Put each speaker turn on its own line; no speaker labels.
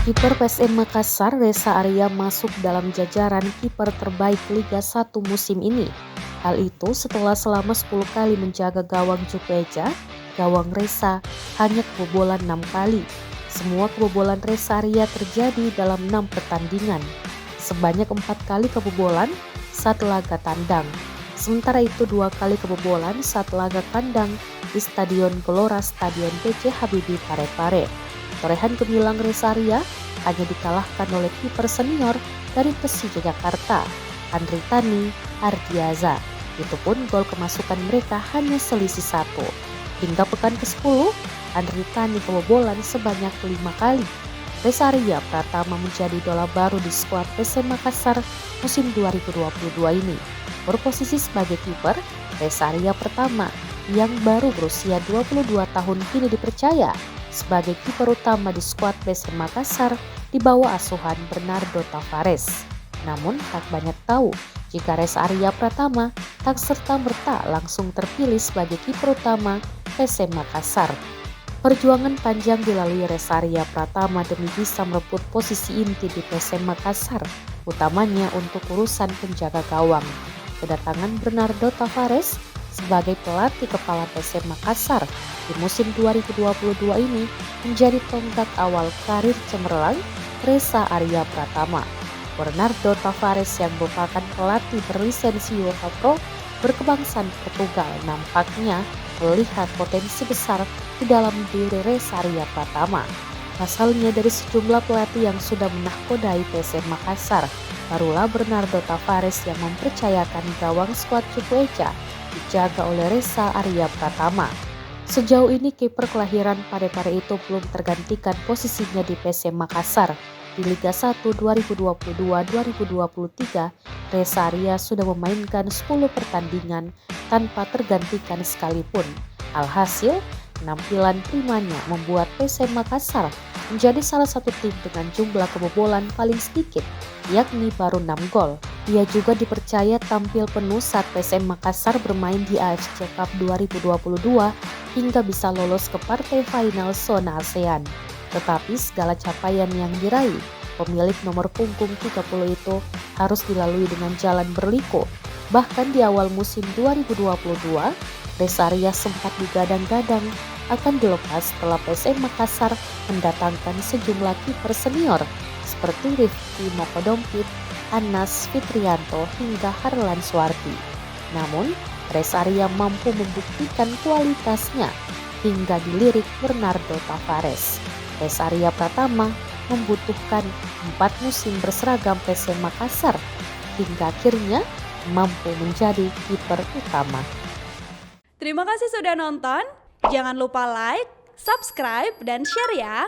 Kiper PSM Makassar Reza Arya masuk dalam jajaran kiper terbaik Liga 1 musim ini. Hal itu setelah selama 10 kali menjaga gawang Jupeja, gawang Reza hanya kebobolan 6 kali. Semua kebobolan Reza Arya terjadi dalam 6 pertandingan. Sebanyak 4 kali kebobolan saat laga tandang. Sementara itu 2 kali kebobolan saat laga kandang di Stadion Gelora Stadion B.J. Habibie Parepare. Torehan gemilang Reza Arya hanya dikalahkan oleh kiper senior dari Persija Jakarta, Andri Tani Ardiaza. Itu pun gol kemasukan mereka hanya selisih 1. Hingga pekan ke-10, Andri Tani kebobolan sebanyak 5 kali. Reza Arya Pratama menjadi idola baru di skuad PSM Makassar musim 2022 ini. Berposisi sebagai kiper, Reza Arya pertama yang baru berusia 22 tahun kini dipercaya sebagai kiper utama di skuad PSM Makassar di bawah asuhan Bernardo Tavares. Namun tak banyak tahu jika Reza Arya Pratama tak serta-merta langsung terpilih sebagai kiper utama PSM Makassar. Perjuangan panjang dilalui Reza Arya Pratama demi bisa merebut posisi inti di PSM Makassar, utamanya untuk urusan penjaga gawang. Kedatangan Bernardo Tavares sebagai pelatih kepala PSM Makassar di musim 2022 ini menjadi tonggak awal karir cemerlang Reza Arya Pratama. Bernardo Tavares yang merupakan pelatih berlisensi UEFA Pro berkebangsaan Portugal nampaknya melihat potensi besar di dalam diri Reza Arya Pratama. Pasalnya dari sejumlah pelatih yang sudah menahkodai PSM Makassar, barulah Bernardo Tavares yang mempercayakan gawang skuad Cupueca dijaga oleh Reza Arya Pratama. Sejauh ini kiper kelahiran Parepare itu belum tergantikan posisinya di PSM Makassar. Di Liga 1 2022-2023, Reza Arya sudah memainkan 10 pertandingan tanpa tergantikan sekalipun. Alhasil, penampilan primanya membuat PSM Makassar menjadi salah satu tim dengan jumlah kebobolan paling sedikit, yakni baru 6 gol. Ia juga dipercaya tampil penuh saat PSM Makassar bermain di AFC Cup 2022 hingga bisa lolos ke partai final zona ASEAN. Tetapi segala capaian yang diraih pemilik nomor punggung 30 itu harus dilalui dengan jalan berliku. Bahkan di awal musim 2022, Reza Arya sempat digadang-gadang akan dilepas setelah PSM Makassar mendatangkan sejumlah kiper senior seperti Rifki Mokodompit, Anas Fitrianto hingga Harlan Suwardi. Namun, Reza Arya mampu membuktikan kualitasnya hingga dilirik Bernardo Tavares. Reza Arya Pratama membutuhkan 4 musim berseragam PSM Makassar hingga akhirnya mampu menjadi kiper utama.
Terima kasih sudah nonton. Jangan lupa like, subscribe, dan share ya.